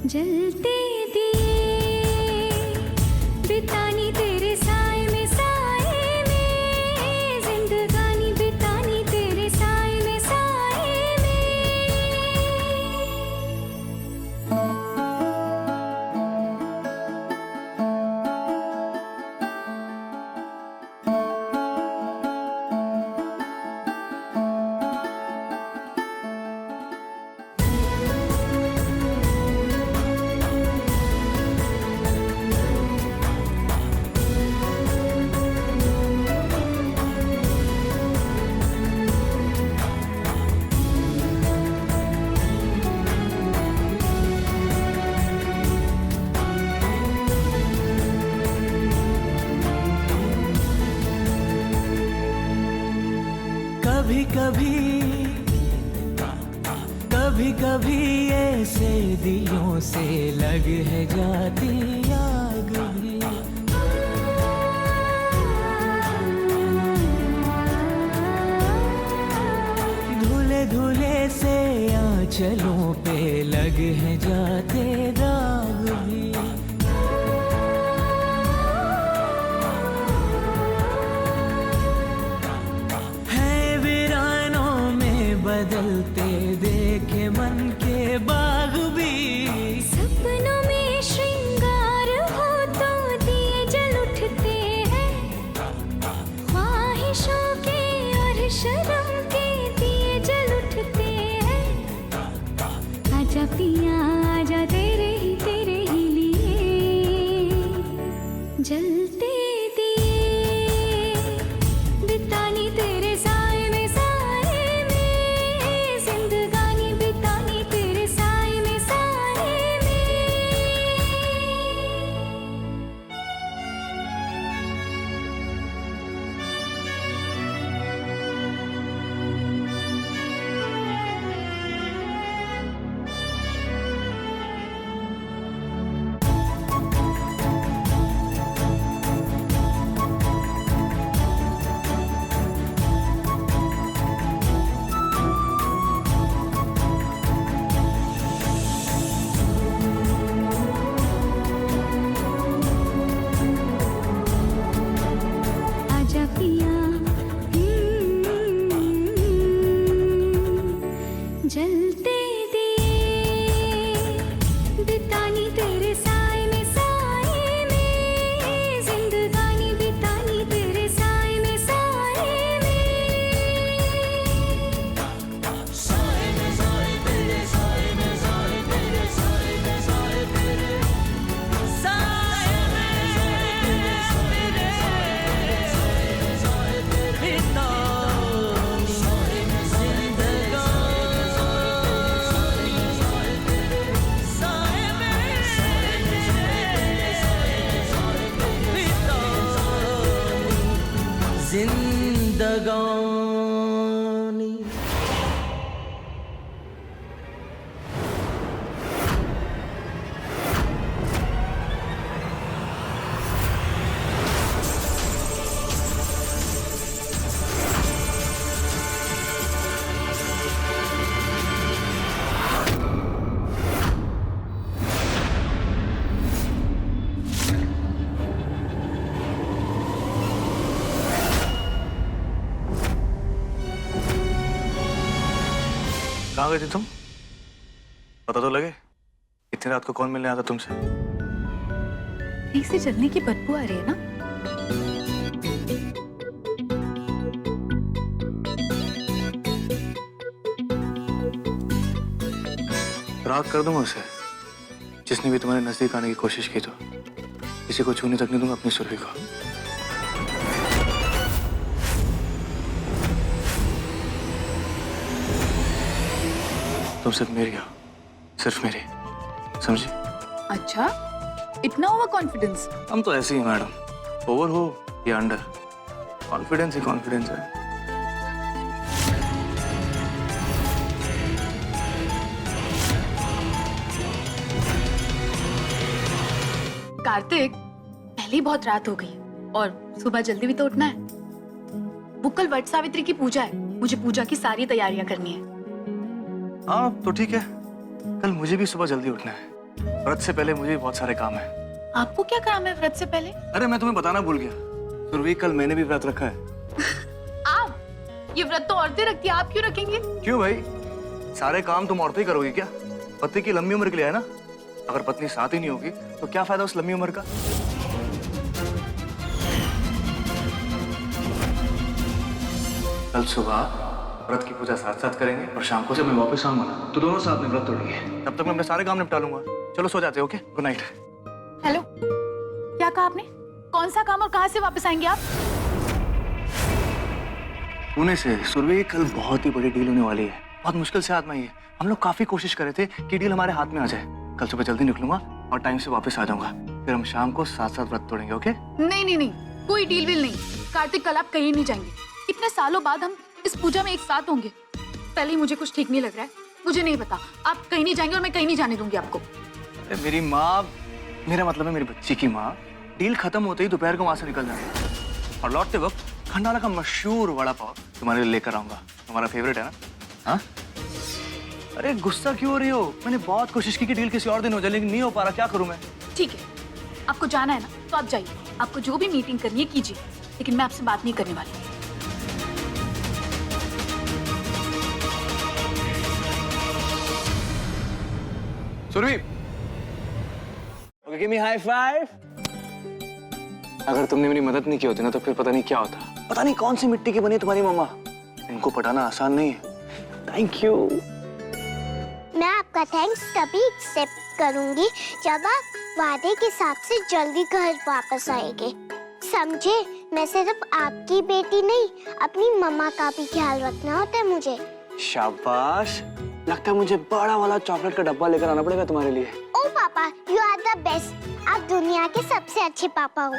जलते दिए बितानी तेरे साए में, साए में जिंदगानी बितानी तेरे साए में, साए में। कभी कभी कभी ऐसे दिलों से लग है जाती आग भी। धुले धुले से आंचलों पे लग है जाते दाग भी। बदलते देखे मन के बाग भी। सपनों में श्रृंगार हो तो दिए जल उठते हैं, ख्वाहिशों के और शर्म के दिए जल उठते हैं। आजा पिया आजा तेरे ही लिए जलते दिए बितानी तेरे साए में, साए में जिंदगानी बितानी तेरे साए में, साए में। आजा पिया जलते दिए बितानी तेरे साए में, साए में जिंदगानी बितानी तेरे साए में, साए में। साए में साए तेरे साए में, साए तेरे साए में, साए तेरे साए जिंदगानी। कहाँ गई थी तुम? पता तो लगे इतनी रात को कौन मिलने आता तुमसे? ठीक से चलने की बदबू आ रही है ना? राग कर दूंगा उसे, जिसने भी तुम्हारे नजदीक आने की कोशिश की। तो किसी को छूने तक नहीं दूंगा अपनी सुरभि को। तुम सिर्फ मेरी हो, सिर्फ मेरी, समझी? अच्छा, इतना ओवर कॉन्फिडेंस? हम तो ऐसे ही हैं मैडम, ओवर हो या अंडर, कॉन्फिडेंस ही कॉन्फिडेंस है। कार्तिक, पहले ही बहुत रात हो गई और सुबह जल्दी भी तो उठना है। वो कल वट सावित्री की पूजा है, मुझे पूजा की सारी तैयारियां करनी है। हाँ तो ठीक है, कल मुझे भी सुबह जल्दी उठना है। व्रत से पहले मुझे भी बहुत सारे काम है। आपको क्या काम है व्रत से पहले? अरे मैं तुम्हें बताना भूल गया, सुरभि कल मैंने भी व्रत रखा है। आप? ये व्रत तो औरतें रखती है, आप क्यों रखेंगे? क्यों भाई, सारे काम तुम औरतें ही करोगी क्या? पति की लंबी उम्र के लिए है ना। अगर पत्नी साथ ही नहीं होगी तो क्या फायदा उस लंबी उम्र का। कल सुबह व्रत की पूजा साथ साथ करेंगे और शाम को जब मैं वापस आऊंगा ना तो दोनों साथ में व्रत तोड़ेंगे। तब तक मैं अपने सारे काम निपटा लूंगा। चलो सो जाते हो, ओके? Good night. हेलो, क्या कहा आपने? कौन सा काम और कहाँ से वापस आएंगे आप? पुणे से। सुरभि कल बहुत ही बड़ी डील होने वाली है, बहुत मुश्किल से हाथ में आई है। हम लोग काफी कोशिश कर रहे थे कि डील हमारे हाथ में आ जाए। कल सुबह जल्दी निकलूंगा और टाइम से वापस आ जाऊंगा, फिर हम शाम को साथ साथ व्रत तोड़ेंगे, ओके? नहीं नहीं नहीं, कोई डील विल नहीं। कार्तिक, कल आप कहीं नहीं जाएंगे। इतने सालों बाद हम इस पूजा में एक साथ होंगे। पहले ही मुझे कुछ ठीक नहीं लग रहा है। मुझे नहीं पता, आप कहीं नहीं जाएंगे और मैं कहीं नहीं जाने दूंगी आपको। अरे मेरी माँ, मेरा मतलब है मेरी बच्ची की माँ, डील खत्म होते ही दोपहर को वहां से निकल जाऊंगा और लौटते वक्त खंडाला का मशहूर वड़ा पाव तुम्हारे लिए लेकर आऊंगा। तुम्हारा फेवरेट है ना? हाँ? अरे गुस्सा क्यों हो रही हो? मैंने बहुत कोशिश की कि डील किसी और दिन हो जाए, लेकिन नहीं हो पा रहा। क्या करूं मैं? ठीक है, आपको जाना है ना तो आप जाइए। आपको जो भी मीटिंग करनी है कीजिए, लेकिन मैं आपसे बात नहीं करने वाली। Surabhi, give me high five. अगर तुमने मेरी मदद नहीं की होती ना तो फिर पता नहीं क्या होता। पता नहीं कौन सी मिट्टी की बनी है तुम्हारी मम्मा। इनको पटाना आसान नहीं है। Thank you. मैं आपका थैंक्स तभी एक्सेप्ट करूंगी जब आप वादे के हिसाब से जल्दी घर वापस आएंगे। समझे? मैं सिर्फ आपकी बेटी नहीं, अपनी मम्मा का भी ख्याल रखना होता है मुझे। शाबाश। लगता है मुझे बड़ा वाला चॉकलेट का डब्बा लेकर आना पड़ेगा तुम्हारे लिए। ओ पापा, यू आर द बेस्ट। आप दुनिया के सबसे अच्छे पापा हो।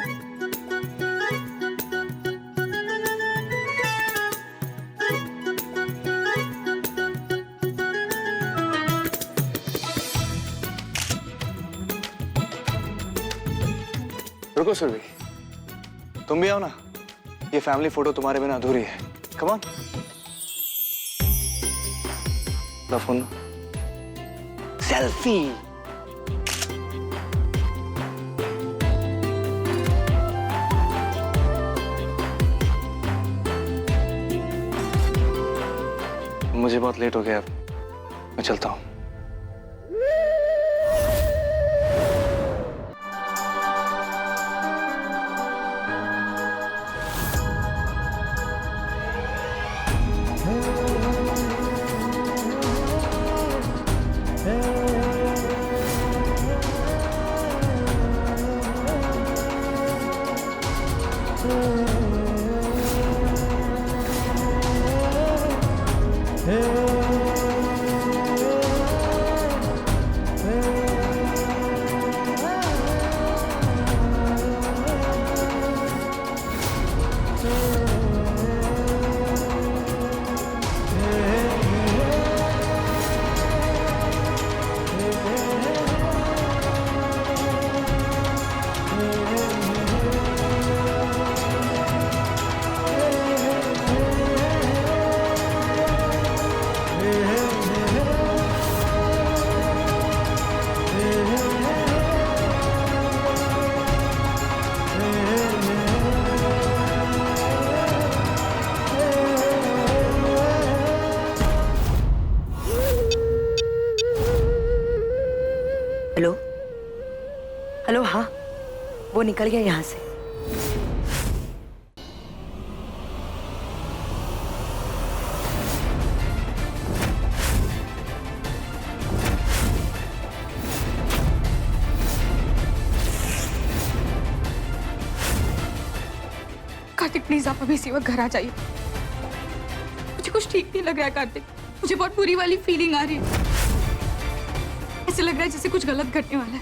रुको सुरभि, तुम भी आओ ना। ये फैमिली फोटो तुम्हारे बिना अधूरी है। Come on. Phone selfie. मुझे बहुत लेट हो गया, मैं चलता हूँ। हेलो हेलो, हाँ वो निकल गया यहाँ से। कार्तिक प्लीज आप अभी इसी वक्त घर आ जाइए। मुझे कुछ ठीक नहीं लग रहा है कार्तिक, मुझे बहुत बुरी वाली फीलिंग आ रही है। ऐसे लग रहा है जैसे कुछ गलत घटने वाला है।